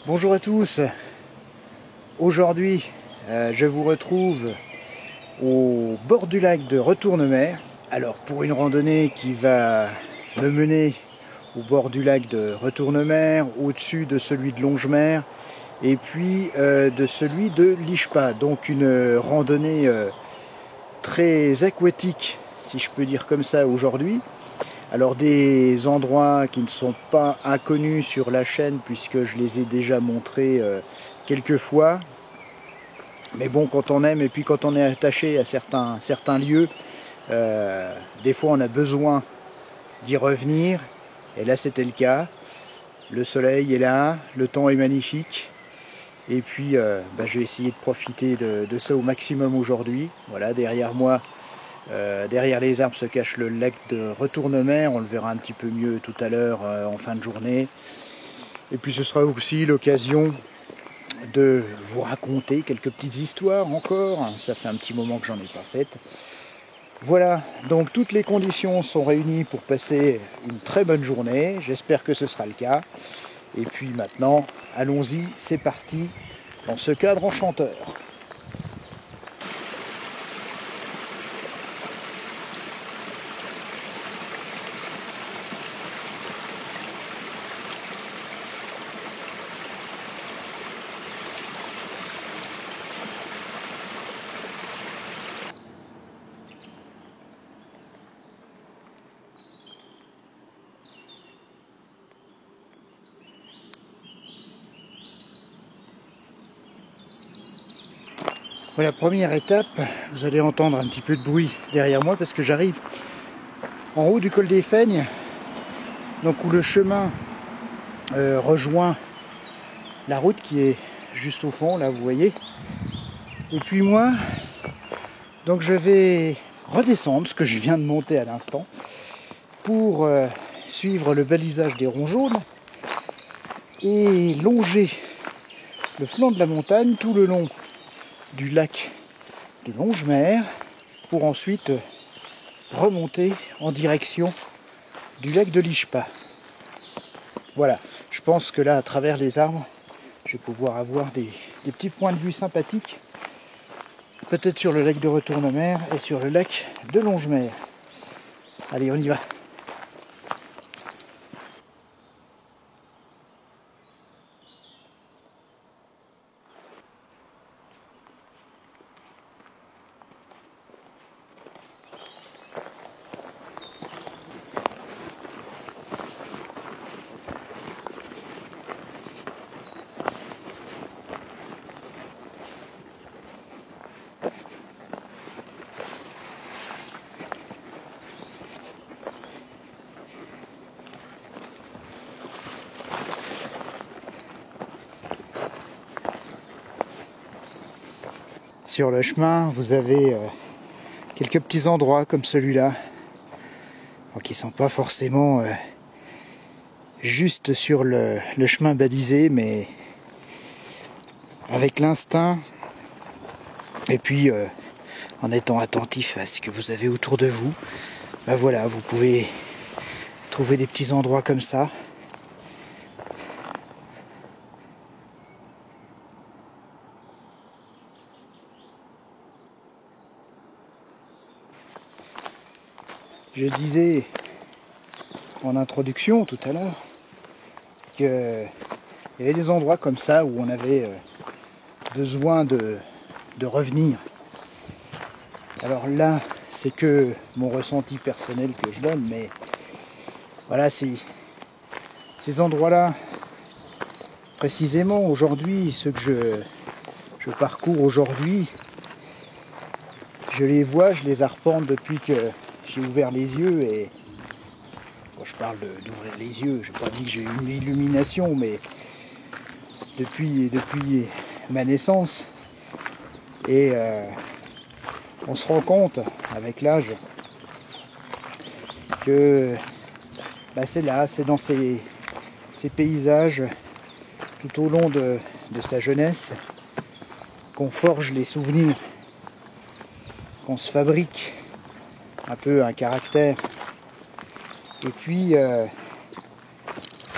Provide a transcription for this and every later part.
Bonjour à tous. Aujourd'hui, je vous retrouve au bord du lac de Retournemer. Alors pour une randonnée qui va me mener au bord du lac de Retournemer, au-dessus de celui de Longemer et puis de celui de Lichepah. Donc une randonnée très aquatique, si je peux dire comme ça aujourd'hui. Alors des endroits qui ne sont pas inconnus sur la chaîne puisque je les ai déjà montrés quelques fois. Mais bon, quand on aime et puis quand on est attaché à certains lieux, des fois on a besoin d'y revenir. Et là c'était le cas. Le soleil est là, le temps est magnifique. Et puis je vais essayer de profiter de ça au maximum aujourd'hui. Voilà, derrière moi, derrière les arbres se cache le lac de Retournemer, on le verra un petit peu mieux tout à l'heure en fin de journée. Et puis ce sera aussi l'occasion de vous raconter quelques petites histoires encore, ça fait un petit moment que j'en ai pas fait. Voilà, donc toutes les conditions sont réunies pour passer une très bonne journée, j'espère que ce sera le cas. Et puis maintenant, allons-y, c'est parti, dans ce cadre enchanteur. Voilà, première étape, vous allez entendre un petit peu de bruit derrière moi parce que j'arrive en haut du col des Feignes, donc où le chemin rejoint la route qui est juste au fond, là vous voyez. Et puis moi, donc je vais redescendre, ce que je viens de monter à l'instant, pour suivre le balisage des ronds jaunes et longer le flanc de la montagne tout le long du lac de Longemer pour ensuite remonter en direction du lac de Lichepah. Voilà, je pense que là, à travers les arbres, je vais pouvoir avoir des petits points de vue sympathiques, peut-être sur le lac de Retournemer et sur le lac de Longemer. Allez, on y va. Sur le chemin, vous avez quelques petits endroits comme celui-là, qui ne sont pas forcément juste sur le chemin balisé, mais avec l'instinct et puis en étant attentif à ce que vous avez autour de vous, voilà, vous pouvez trouver des petits endroits comme ça. Je disais en introduction tout à l'heure qu'il y avait des endroits comme ça où on avait besoin de revenir. Alors là, c'est que mon ressenti personnel que je donne, mais voilà, ces endroits-là, précisément aujourd'hui, ceux que je parcours aujourd'hui, je les vois, je les arpente depuis que j'ai ouvert les yeux et bon, je parle d'ouvrir les yeux, je n'ai pas dit que j'ai eu une illumination, mais depuis ma naissance. Et on se rend compte avec l'âge que c'est là, c'est dans ces paysages tout au long de sa jeunesse qu'on forge les souvenirs, qu'on se fabrique un peu un caractère. Et puis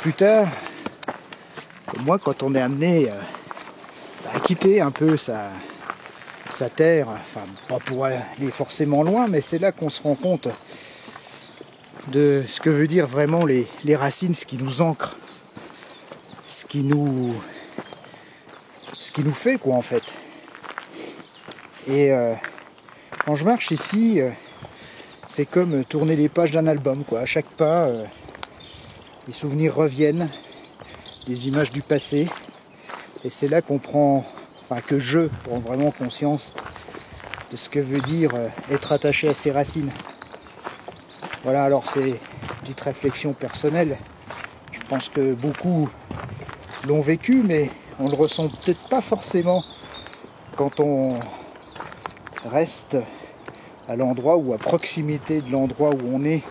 plus tard, Et moi, quand on est amené à quitter un peu sa terre, enfin pas pour aller forcément loin, mais c'est là qu'on se rend compte de ce que veut dire vraiment les racines, ce qui nous ancre, ce qui nous fait quoi en fait. Et quand je marche ici, c'est comme tourner les pages d'un album quoi. À chaque pas, les souvenirs reviennent, des images du passé, et c'est là qu'on prend, enfin que je prends vraiment conscience de ce que veut dire être attaché à ses racines. Voilà, alors c'est une petite réflexion personnelle. Je pense que beaucoup l'ont vécu, mais on le ressent peut-être pas forcément quand on reste à l'endroit ou à proximité de l'endroit où on est.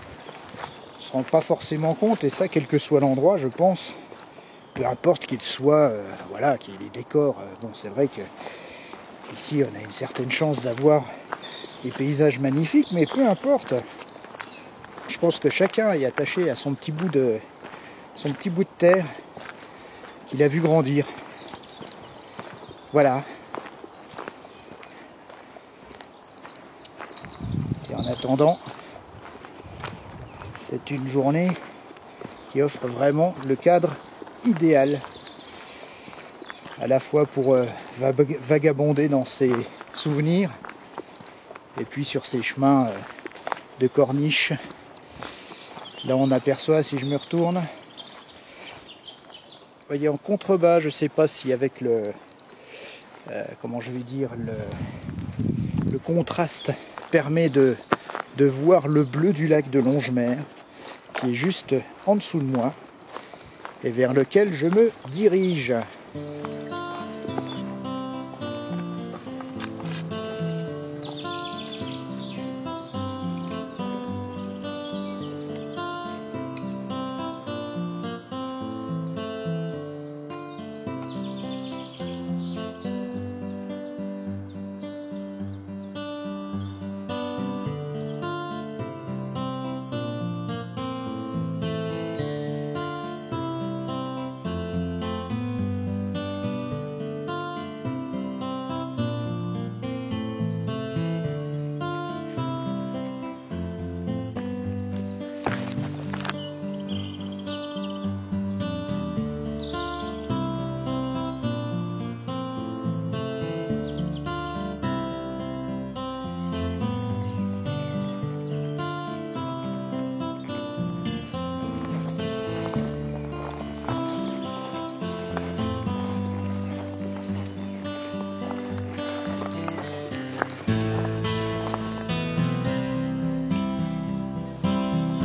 On se rend pas forcément compte, et ça, quel que soit l'endroit, je pense, peu importe qu'il soit, voilà, qu'il y ait des décors. Bon, c'est vrai que ici, on a une certaine chance d'avoir des paysages magnifiques, mais peu importe. Je pense que chacun est attaché à son petit bout de terre qu'il a vu grandir. Voilà. Et en attendant, c'est une journée qui offre vraiment le cadre idéal, à la fois pour vagabonder dans ses souvenirs, et puis sur ces chemins de corniche. Là on aperçoit, si je me retourne, vous voyez en contrebas, je ne sais pas si avec le comment je vais dire, le contraste permet de voir le bleu du lac de Longemer qui est juste en dessous de moi et vers lequel je me dirige.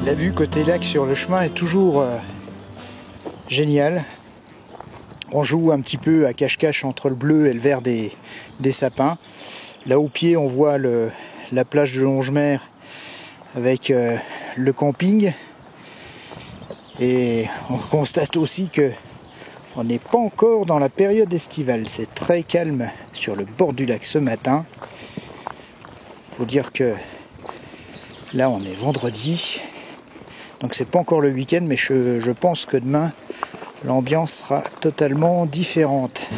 La vue côté lac sur le chemin est toujours géniale. On joue un petit peu à cache-cache entre le bleu et le vert des sapins. Là au pied on voit la plage de Longemer avec le camping. Et on constate aussi que on n'est pas encore dans la période estivale. C'est très calme sur le bord du lac ce matin. Faut dire que là on est vendredi. Donc c'est pas encore le week-end, mais je pense que demain, l'ambiance sera totalement différente.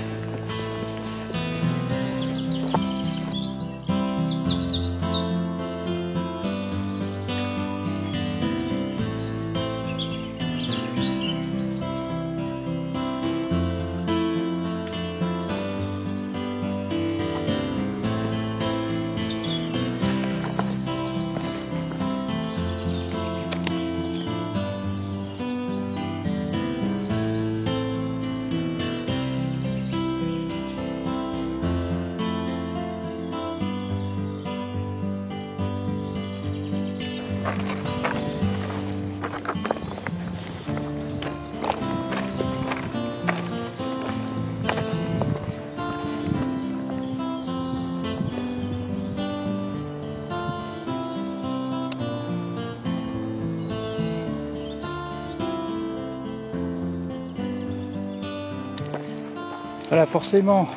Voilà, forcément,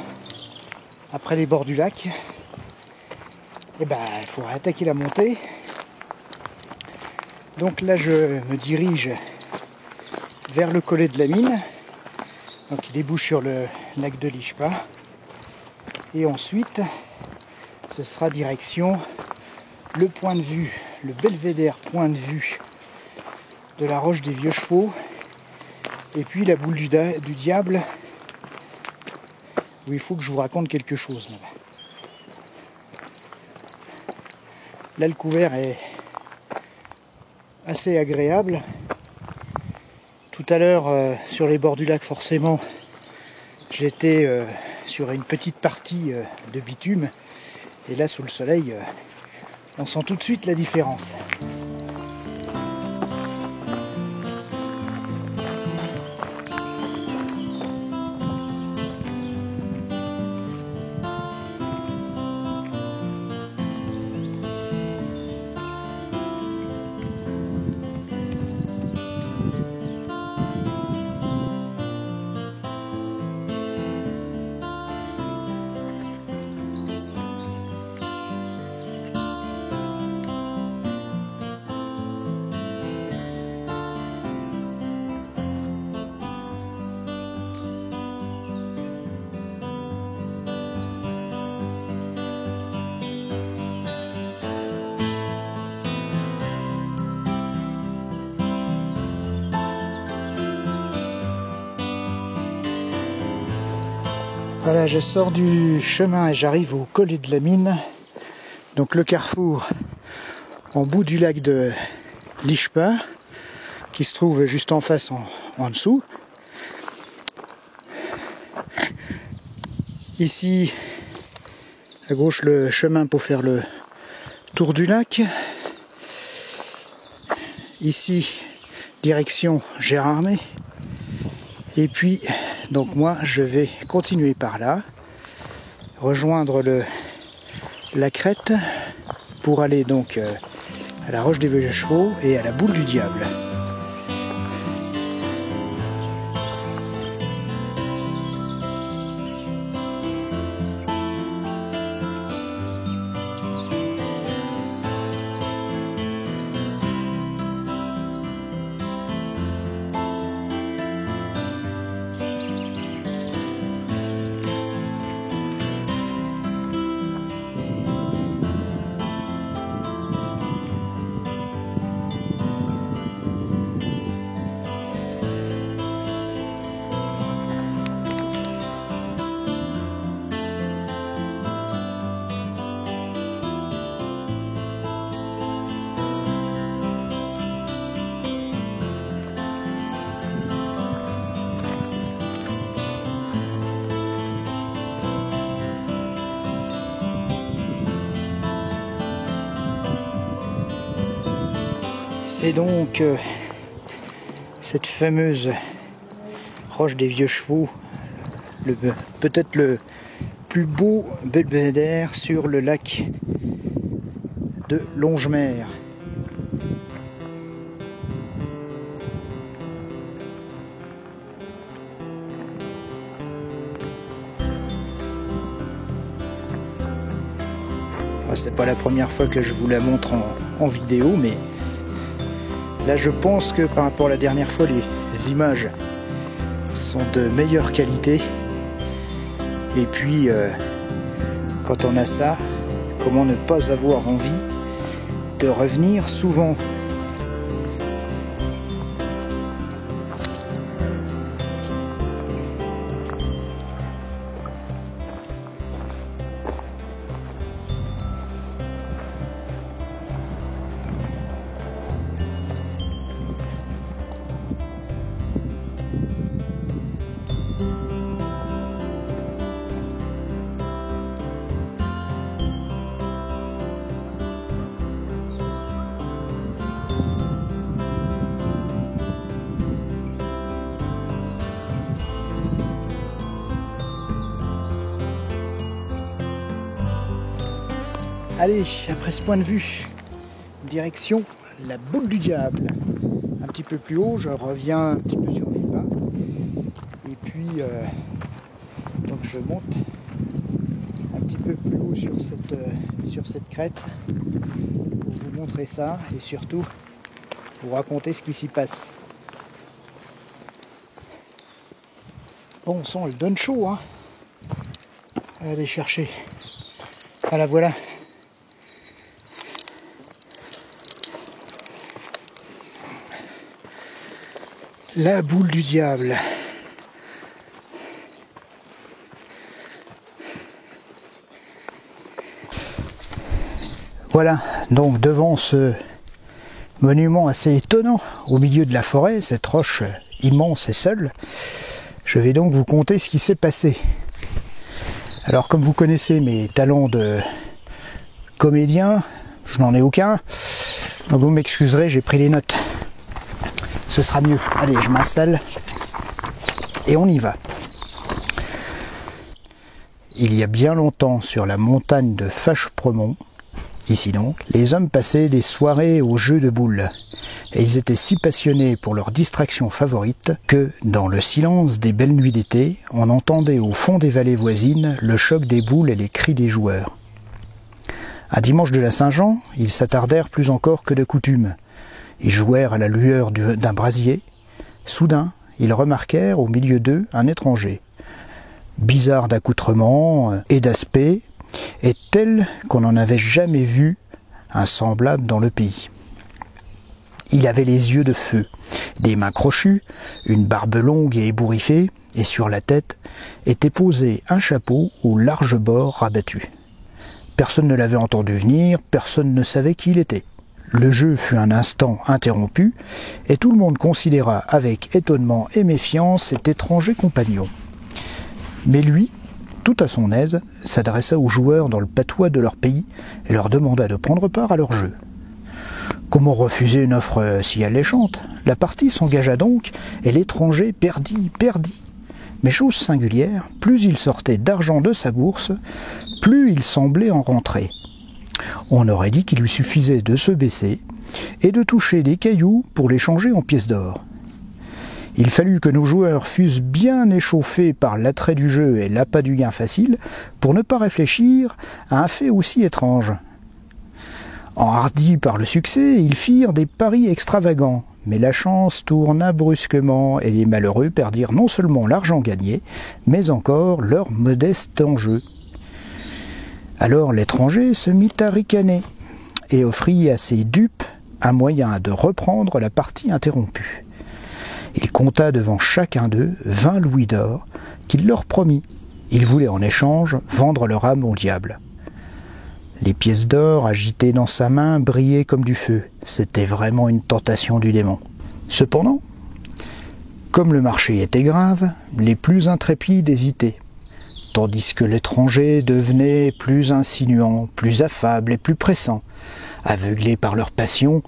après les bords du lac, il faudra attaquer la montée. Donc là, je me dirige vers le collet de la mine, Donc il débouche sur le lac de l'Ishpa. Et ensuite, ce sera direction le point de vue, le belvédère point de vue de la Roche des Vieux Chevaux. Et puis la boule du diable, où il faut que je vous raconte quelque chose. Là, le couvert est assez agréable. Tout à l'heure, sur les bords du lac, forcément, j'étais sur une petite partie de bitume. Et là, sous le soleil, on sent tout de suite la différence. Voilà, je sors du chemin et j'arrive au collet de la mine. Donc le carrefour en bout du lac de l'Ishpa, qui se trouve juste en face en dessous. Ici, à gauche, le chemin pour faire le tour du lac. Ici, direction Gérardmer. Et puis, donc moi, je vais continuer par là, rejoindre la crête pour aller donc à la Roche des Vieux Chevaux et à la Boule du Diable. C'est donc cette fameuse Roche des Vieux Chevaux, peut-être le plus beau belvédère sur le lac de Longemer. C'est pas la première fois que je vous la montre en vidéo, mais là je pense que par rapport à la dernière fois, les images sont de meilleure qualité. Et puis quand on a ça, comment ne pas avoir envie de revenir souvent? Allez, après ce point de vue, direction la Boule du Diable. Un petit peu plus haut, je reviens un petit peu sur mes pas. Et puis, donc je monte un petit peu plus haut sur cette crête pour vous montrer ça et surtout vous raconter ce qui s'y passe. Bon sang, elle donne chaud, hein. Allez chercher. Ah, la voilà. La boule du diable. Voilà, donc devant ce monument assez étonnant au milieu de la forêt, cette roche immense et seule, je vais donc vous conter ce qui s'est passé. Alors comme vous connaissez mes talents de comédien, je n'en ai aucun, donc vous m'excuserez, j'ai pris les notes. Ce sera mieux. Allez, je m'installe et on y va. Il y a bien longtemps, sur la montagne de Fachepremont, ici donc, les hommes passaient des soirées aux jeux de boules. Et ils étaient si passionnés pour leur distraction favorite que, dans le silence des belles nuits d'été, on entendait au fond des vallées voisines le choc des boules et les cris des joueurs. Un dimanche de la Saint-Jean, ils s'attardèrent plus encore que de coutume. Ils jouèrent à la lueur d'un brasier. Soudain, ils remarquèrent au milieu d'eux un étranger, bizarre d'accoutrement et d'aspect, et tel qu'on n'en avait jamais vu un semblable dans le pays. Il avait les yeux de feu, des mains crochues, une barbe longue et ébouriffée, et sur la tête était posé un chapeau aux larges bords rabattus. Personne ne l'avait entendu venir, personne ne savait qui il était. Le jeu fut un instant interrompu, et tout le monde considéra avec étonnement et méfiance cet étranger compagnon. Mais lui, tout à son aise, s'adressa aux joueurs dans le patois de leur pays et leur demanda de prendre part à leur jeu. Comment refuser une offre si alléchante? La partie s'engagea donc, et l'étranger perdit. Mais chose singulière, plus il sortait d'argent de sa bourse, plus il semblait en rentrer. On aurait dit qu'il lui suffisait de se baisser et de toucher des cailloux pour les changer en pièces d'or. Il fallut que nos joueurs fussent bien échauffés par l'attrait du jeu et l'appât du gain facile pour ne pas réfléchir à un fait aussi étrange. Enhardis par le succès, ils firent des paris extravagants, mais la chance tourna brusquement et les malheureux perdirent non seulement l'argent gagné, mais encore leur modeste enjeu. Alors l'étranger se mit à ricaner et offrit à ses dupes un moyen de reprendre la partie interrompue. Il compta devant chacun d'eux 20 louis d'or qu'il leur promit. Il voulait en échange vendre leur âme au diable. Les pièces d'or agitées dans sa main brillaient comme du feu. C'était vraiment une tentation du démon. Cependant, comme le marché était grave, les plus intrépides hésitaient, tandis que l'étranger devenait plus insinuant, plus affable et plus pressant. Aveuglés par leur passion,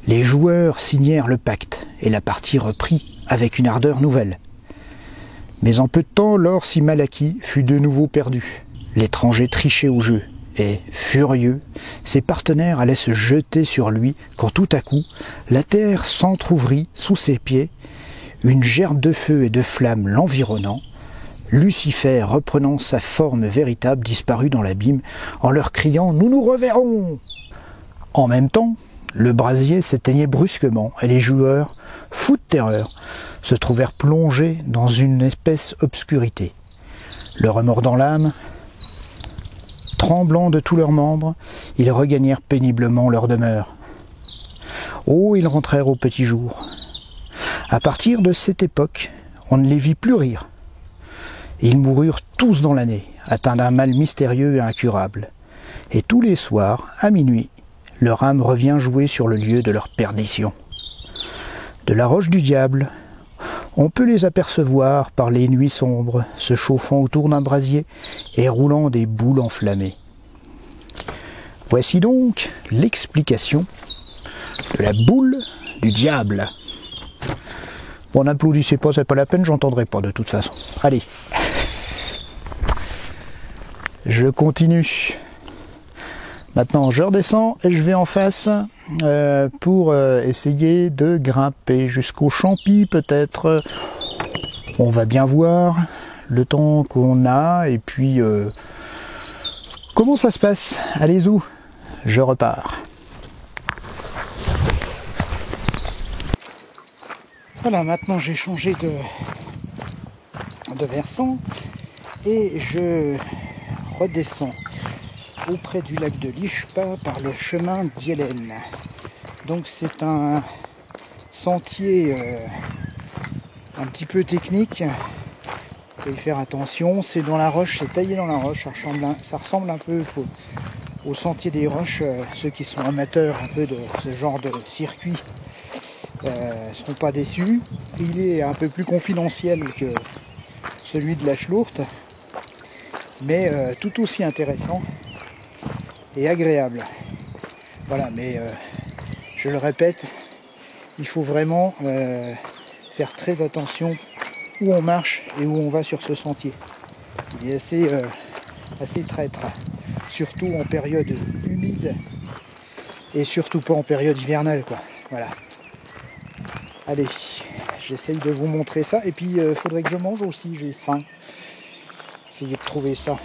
les joueurs signèrent le pacte et la partie reprit avec une ardeur nouvelle. Mais en peu de temps, l'or si mal acquis fut de nouveau perdu. L'étranger trichait au jeu et, furieux, ses partenaires allaient se jeter sur lui quand tout à coup, la terre s'entr'ouvrit sous ses pieds, une gerbe de feu et de flammes l'environnant. Lucifer, reprenant sa forme véritable, disparut dans l'abîme en leur criant « Nous nous reverrons !» En même temps, le brasier s'éteignait brusquement et les joueurs, fous de terreur, se trouvèrent plongés dans une espèce obscurité. Le remords dans l'âme, tremblant de tous leurs membres, ils regagnèrent péniblement leur demeure. Oh, ils rentrèrent au petit jour. À partir de cette époque, on ne les vit plus rire. Ils moururent tous dans l'année, atteints d'un mal mystérieux et incurable. Et tous les soirs, à minuit, leur âme revient jouer sur le lieu de leur perdition. De la roche du diable, on peut les apercevoir par les nuits sombres, se chauffant autour d'un brasier et roulant des boules enflammées. Voici donc l'explication de la boule du diable. Bon, n'applaudissez pas, c'est pas la peine, j'entendrai pas de toute façon. Allez. Je continue. Maintenant, je redescends et je vais en face pour essayer de grimper jusqu'au champi, peut-être. On va bien voir le temps qu'on a et puis comment ça se passe. Allez où je repars. Voilà, maintenant j'ai changé de versant et je redescends auprès du lac de l'Ishpa par le chemin d'Yelen. Donc c'est un sentier un petit peu technique, il faut y faire attention, c'est dans la roche, c'est taillé dans la roche, ça ressemble un peu au sentier des roches. Ceux qui sont amateurs un peu de ce genre de circuit ne seront pas déçus. Il est un peu plus confidentiel que celui de la Schlourte, mais tout aussi intéressant et agréable. Voilà, mais je le répète, il faut vraiment faire très attention où on marche et où on va sur ce sentier. Il est assez traître, surtout en période humide et surtout pas en période hivernale, quoi. Voilà. Allez, j'essaye de vous montrer ça et puis faudrait que je mange aussi, j'ai faim. Essayez de trouver ça.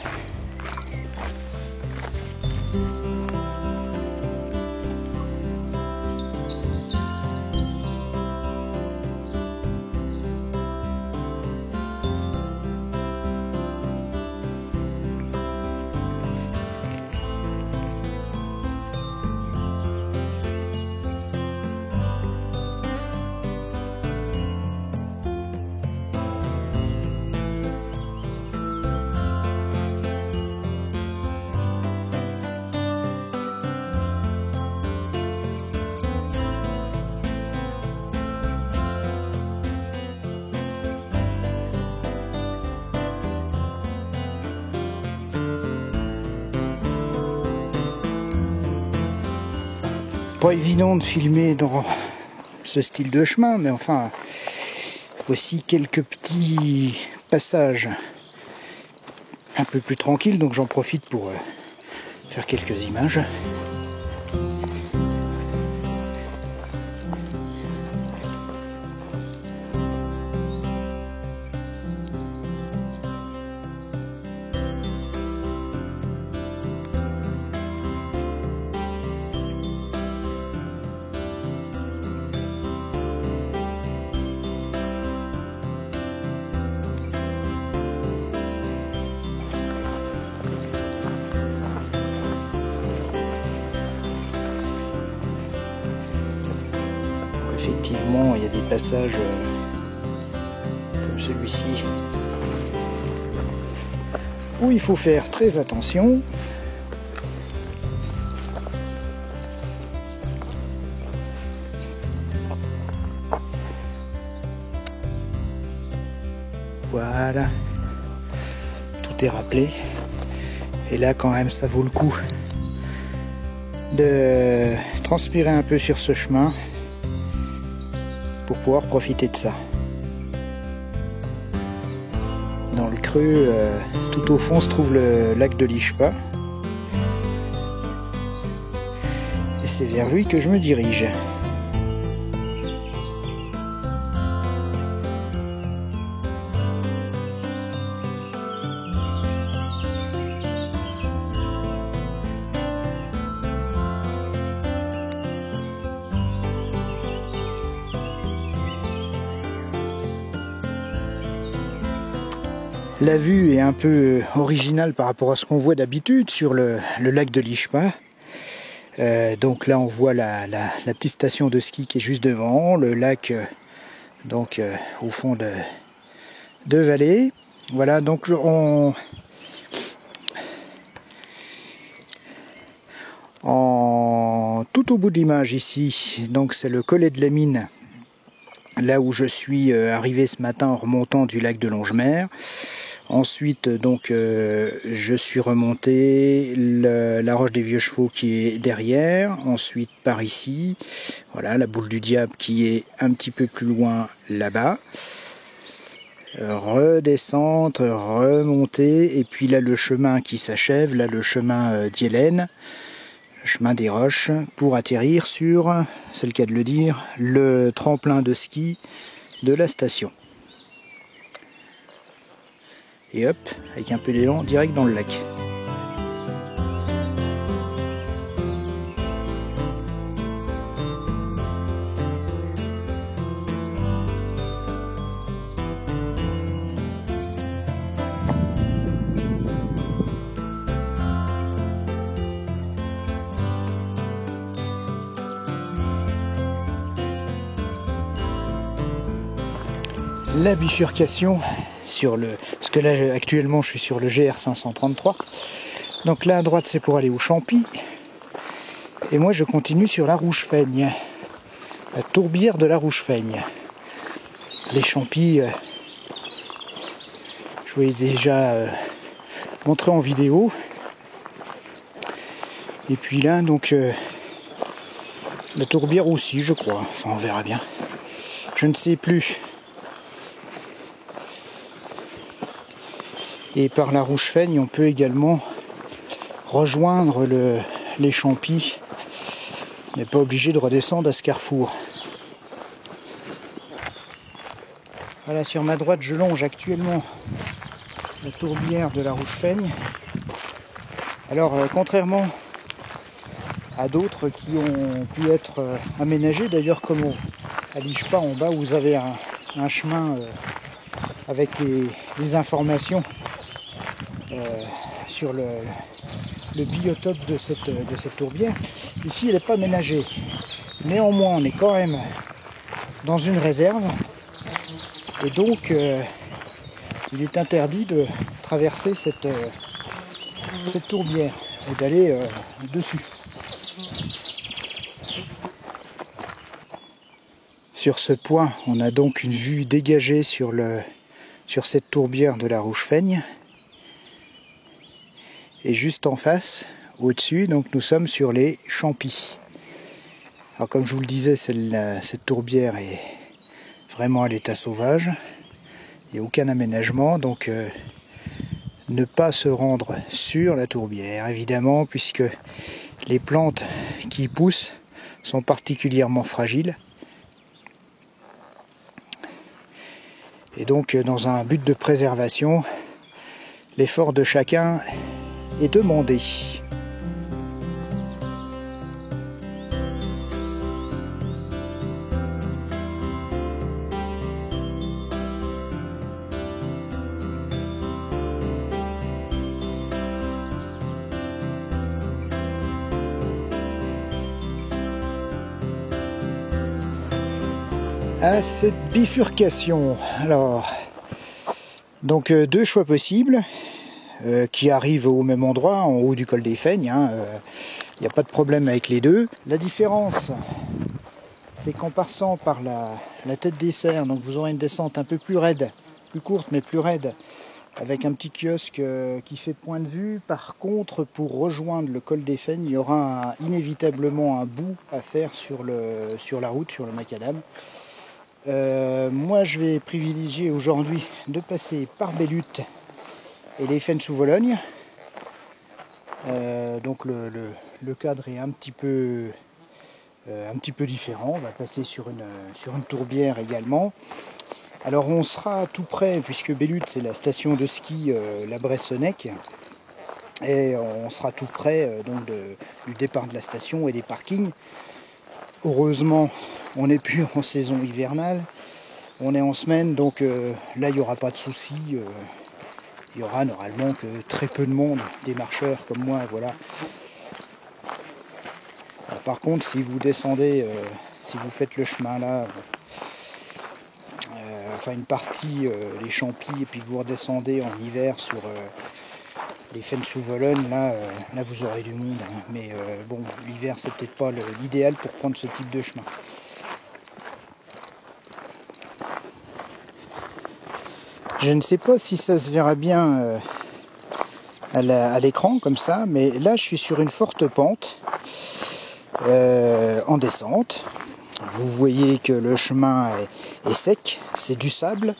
Pas évident de filmer dans ce style de chemin, mais enfin, voici quelques petits passages un peu plus tranquilles, donc j'en profite pour faire quelques images. Effectivement, il y a des passages comme celui-ci où il faut faire très attention. Voilà, tout est rappelé. Et là, quand même, ça vaut le coup de transpirer un peu sur ce chemin pour pouvoir profiter de ça. Dans le creux, tout au fond se trouve le lac de l'Ishpa. Et c'est vers lui que je me dirige. La vue est un peu originale par rapport à ce qu'on voit d'habitude sur le lac de l'Ishpa. Donc là on voit la petite station de ski qui est juste devant, le lac donc au fond de vallée. Voilà, donc tout au bout de l'image ici, donc c'est le collet de la Mine, là où je suis arrivé ce matin en remontant du lac de Longemer. Ensuite, donc, je suis remonté la roche des Vieux Chevaux qui est derrière. Ensuite, par ici, voilà, la boule du diable qui est un petit peu plus loin là-bas. Redescendre, remonter, et puis là le chemin qui s'achève, là le chemin d'Yelen, le chemin des roches, pour atterrir sur, c'est le cas de le dire, le tremplin de ski de la station. Et hop, avec un peu d'élan, direct dans le lac. la bifurcation sur le... Parce que là, actuellement, je suis sur le GR 533. Donc là, à droite, c'est pour aller au Champy. Et moi, je continue sur la Rouge-Feigne. La tourbière de la Rouge-Feigne. Les Champys, je vous ai déjà montré en vidéo. Et puis là, donc, la tourbière aussi, je crois. Enfin, on verra bien. Je ne sais plus. Et par la Rouge-Feigne, on peut également rejoindre les Champys. On n'est pas obligé de redescendre à ce carrefour. Voilà, sur ma droite, je longe actuellement la tourbière de la Rouge-Feigne. Alors, contrairement à d'autres qui ont pu être aménagés, d'ailleurs comme à l'Ichpa en bas, où vous avez un chemin avec les informations sur le biotope de cette tourbière. Ici, elle n'est pas aménagée. Néanmoins, on est quand même dans une réserve. Et donc, il est interdit de traverser cette tourbière et d'aller dessus. Sur ce point, on a donc une vue dégagée sur cette tourbière de la Rouge-Feigne. Et juste en face, au-dessus, donc nous sommes sur les Champys. Alors comme je vous le disais, cette tourbière est vraiment à l'état sauvage. Il n'y a aucun aménagement, donc ne pas se rendre sur la tourbière, évidemment, puisque les plantes qui y poussent sont particulièrement fragiles. Et donc, dans un but de préservation, l'effort de chacun est demandé. À cette bifurcation, alors, donc deux choix possibles qui arrivent au même endroit, en haut du col des Feignes. Il n'y a pas de problème avec les deux. La différence, c'est qu'en passant par la tête des Serres, donc vous aurez une descente un peu plus raide, plus courte mais plus raide, avec un petit kiosque qui fait point de vue. Par contre, pour rejoindre le col des Feignes, il y aura inévitablement un bout à faire sur la route, sur le macadam. Moi, je vais privilégier aujourd'hui de passer par Bellutte et les Feignes sous Vologne. Donc le cadre est un petit peu différent. On va passer sur une tourbière également. Alors on sera tout près, puisque Bellutte c'est la station de ski La Bressonnec, et on sera tout près donc du départ de la station et des parkings. Heureusement, on n'est plus en saison hivernale, on est en semaine, donc là il n'y aura pas de souci. Il y aura normalement que très peu de monde, des marcheurs comme moi, voilà. Alors, par contre, si vous descendez, si vous faites le chemin là, enfin une partie, les Champys, et puis vous redescendez en hiver sur les Feignes sous Vologne, là vous aurez du monde, hein. Mais bon, l'hiver c'est peut-être pas l'idéal pour prendre ce type de chemin. Je ne sais pas si ça se verra bien à l'écran comme ça, mais là je suis sur une forte pente en descente. Vous voyez que le chemin est sec, c'est du sable,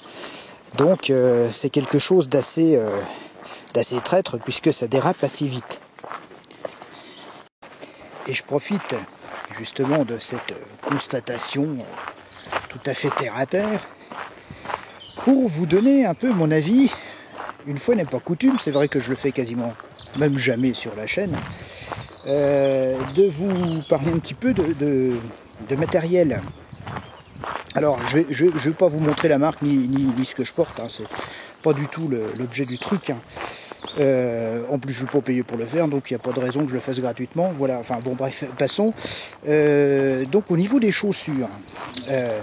donc c'est quelque chose d'assez traître puisque ça dérape assez vite. Et je profite justement de cette constatation tout à fait terre à terre pour vous donner un peu mon avis. Une fois n'est pas coutume, c'est vrai que je le fais quasiment même jamais sur la chaîne, de vous parler un petit peu de matériel. Alors je vais pas vous montrer la marque ni ce que je porte, hein, c'est pas du tout l'objet du truc, hein. En plus, je ne suis pas payé pour le faire, donc il n'y a pas de raison que je le fasse gratuitement. Voilà, enfin bon, bref, passons. Donc au niveau des chaussures,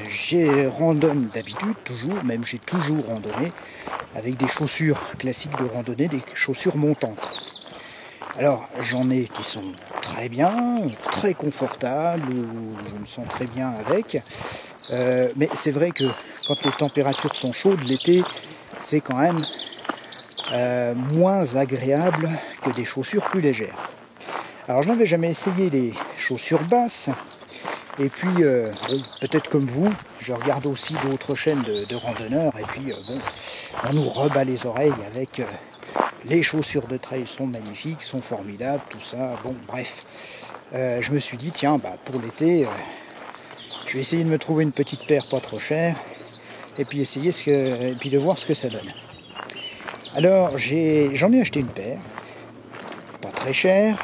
j'ai randonne d'habitude, toujours, même j'ai toujours randonné, avec des chaussures classiques de randonnée, des chaussures montantes. Alors, j'en ai qui sont très bien, très confortables, je me sens très bien avec. Mais c'est vrai que quand les températures sont chaudes, l'été, c'est quand même moins agréable que des chaussures plus légères. Alors je n'avais jamais essayé les chaussures basses, et puis bon, peut-être comme vous, je regarde aussi d'autres chaînes de randonneurs, et puis bon, on nous rebat les oreilles avec les chaussures de trail sont magnifiques, sont formidables, tout ça, bon bref. Je me suis dit tiens, bah, pour l'été, je vais essayer de me trouver une petite paire pas trop chère, et puis essayer et puis de voir ce que ça donne. Alors j'en ai acheté une paire, pas très chère,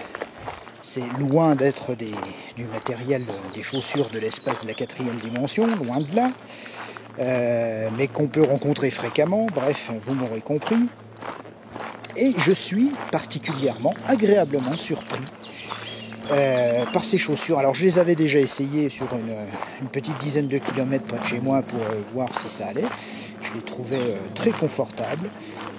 c'est loin d'être du matériel des chaussures de l'espace de la 4e dimension, loin de là, mais qu'on peut rencontrer fréquemment, bref, vous m'aurez compris. Et je suis particulièrement, agréablement surpris par ces chaussures. Alors je les avais déjà essayées sur une petite dizaine de kilomètres près de chez moi pour voir si ça allait. Je les trouvais très confortables,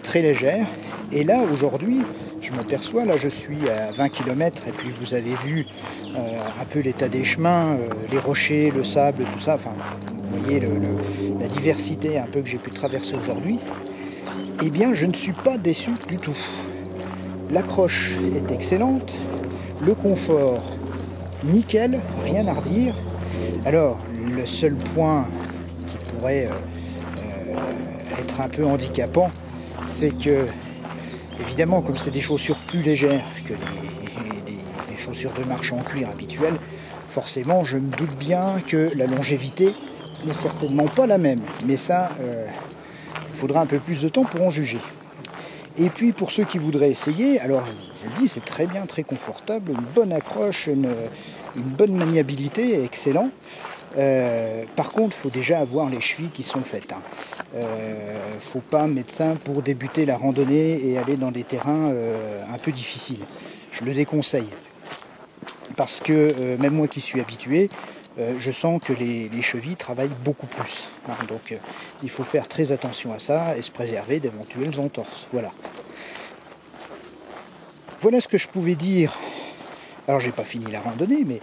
très légères. Et là, aujourd'hui, je m'aperçois, là je suis à 20 km et puis vous avez vu un peu l'état des chemins, les rochers, le sable, tout ça. Enfin, vous voyez la diversité un peu que j'ai pu traverser aujourd'hui. Eh bien, je ne suis pas déçu du tout. L'accroche est excellente, le confort, nickel, rien à redire. Alors, le seul point qui pourrait être un peu handicapant, c'est que, évidemment, comme c'est des chaussures plus légères que les chaussures de marche en cuir habituelles, forcément, je me doute bien que la longévité n'est certainement pas la même. Mais ça, il faudra un peu plus de temps pour en juger. Et puis, pour ceux qui voudraient essayer, alors, je le dis, c'est très bien, très confortable, une bonne accroche, une bonne maniabilité, excellent. Par contre, il faut déjà avoir les chevilles qui sont faites. Faut pas mettre ça pour débuter la randonnée et aller dans des terrains un peu difficiles. Je le déconseille. Parce que même moi qui suis habitué, je sens que les chevilles travaillent beaucoup plus. Donc il faut faire très attention à ça et se préserver d'éventuelles entorses. Voilà. Voilà ce que je pouvais dire. Alors j'ai pas fini la randonnée, mais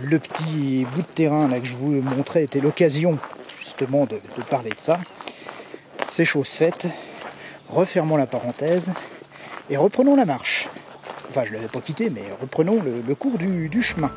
le petit bout de terrain là que je vous montrais était l'occasion justement de parler de ça. C'est chose faite. Refermons la parenthèse et reprenons la marche. Enfin, je ne l'avais pas quitté, mais reprenons le cours du chemin.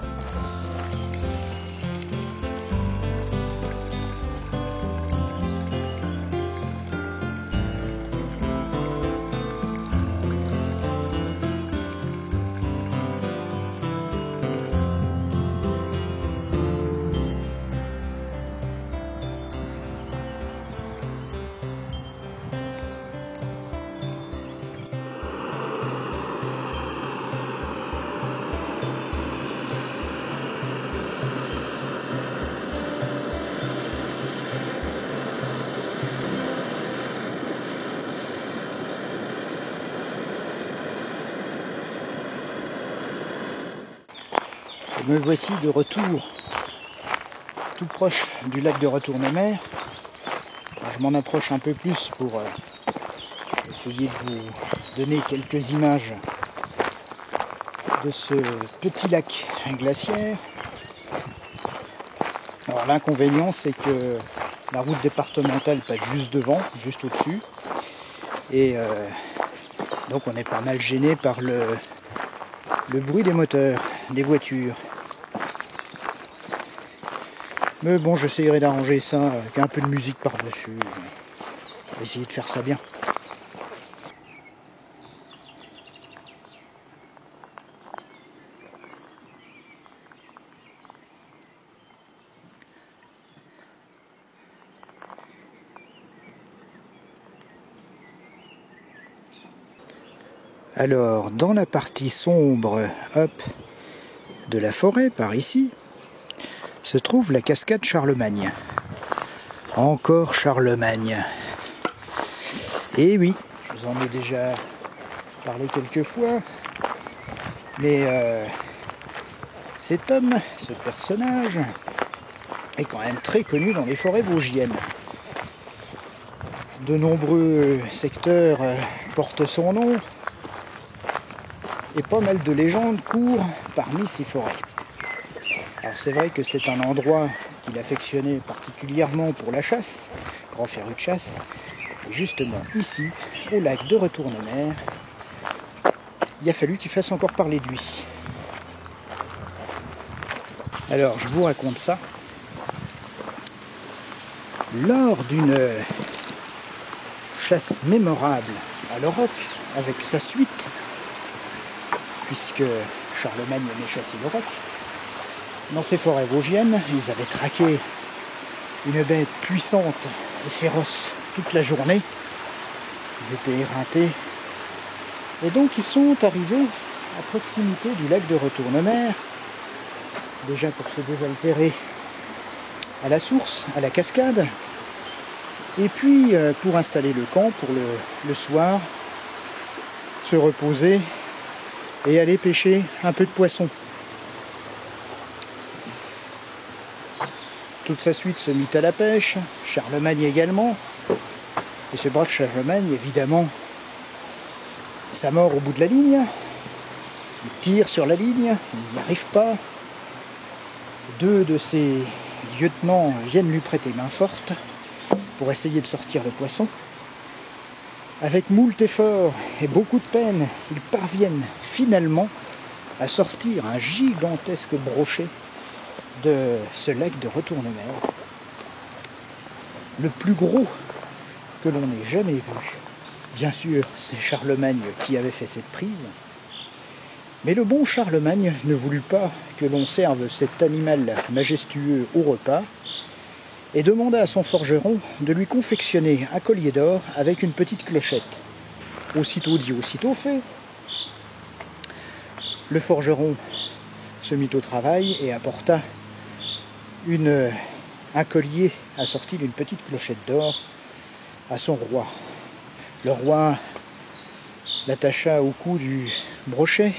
Me voici de retour tout proche du lac de Retourne-Mer. Je m'en approche un peu plus pour essayer de vous donner quelques images de ce petit lac glaciaire. Alors l'inconvénient, c'est que la route départementale passe juste devant, juste au-dessus, et donc on est pas mal gêné par le bruit des moteurs, des voitures. Mais bon, j'essayerai d'arranger ça avec un peu de musique par-dessus. On va essayer de faire ça bien. Alors, dans la partie sombre, hop, de la forêt, par ici, se trouve la cascade Charlemagne. Encore Charlemagne. Et oui, je vous en ai déjà parlé quelques fois, mais cet homme, ce personnage, est quand même très connu dans les forêts vosgiennes. De nombreux secteurs portent son nom et pas mal de légendes courent parmi ces forêts. Alors c'est vrai que c'est un endroit qu'il affectionnait particulièrement pour la chasse, grand féru de chasse, et justement ici, au lac de Retournemer, il a fallu qu'il fasse encore parler de lui. Alors je vous raconte ça. Lors d'une chasse mémorable à l'auroch avec sa suite, puisque Charlemagne aimait chasser l'auroch, dans ces forêts vosgiennes, ils avaient traqué une bête puissante et féroce toute la journée. Ils étaient éreintés. Et donc ils sont arrivés à proximité du lac de Retournemer, déjà pour se désaltérer à la source, à la cascade, et puis pour installer le camp pour le soir, se reposer et aller pêcher un peu de poisson. Toute sa suite se mit à la pêche, Charlemagne également, et ce brave Charlemagne, évidemment, sa mort au bout de la ligne, il tire sur la ligne, il n'y arrive pas, deux de ses lieutenants viennent lui prêter main forte pour essayer de sortir le poisson. Avec moult efforts et beaucoup de peine, ils parviennent finalement à sortir un gigantesque brochet de ce lac de Retournemer, le plus gros que l'on ait jamais vu. Bien sûr, c'est Charlemagne qui avait fait cette prise, mais le bon Charlemagne ne voulut pas que l'on serve cet animal majestueux au repas et demanda à son forgeron de lui confectionner un collier d'or avec une petite clochette. Aussitôt dit, aussitôt fait. Le forgeron se mit au travail et apporta un collier assorti d'une petite clochette d'or à son roi. Le roi l'attacha au cou du brochet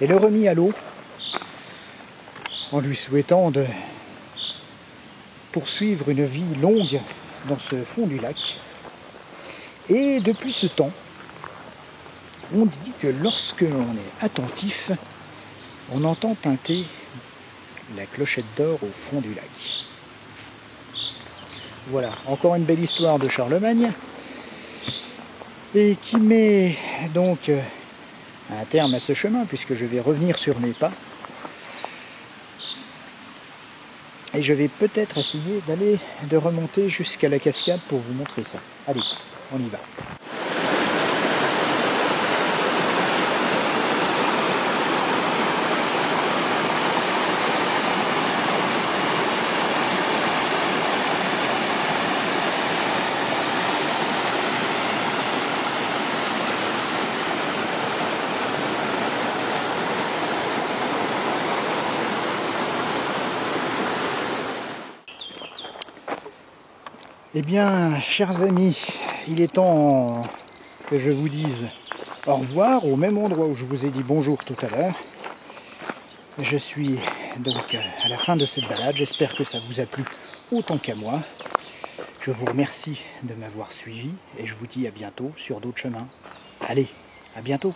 et le remit à l'eau en lui souhaitant de poursuivre une vie longue dans ce fond du lac. Et depuis ce temps, on dit que lorsque l'on est attentif, on entend tinter la clochette d'or au fond du lac. Voilà, encore une belle histoire de Charlemagne, et qui met donc un terme à ce chemin, puisque je vais revenir sur mes pas. Et je vais peut-être essayer de remonter jusqu'à la cascade pour vous montrer ça. Allez, on y va. Eh bien, chers amis, il est temps que je vous dise au revoir au même endroit où je vous ai dit bonjour tout à l'heure. Je suis donc à la fin de cette balade, j'espère que ça vous a plu autant qu'à moi. Je vous remercie de m'avoir suivi et je vous dis à bientôt sur d'autres chemins. Allez, à bientôt!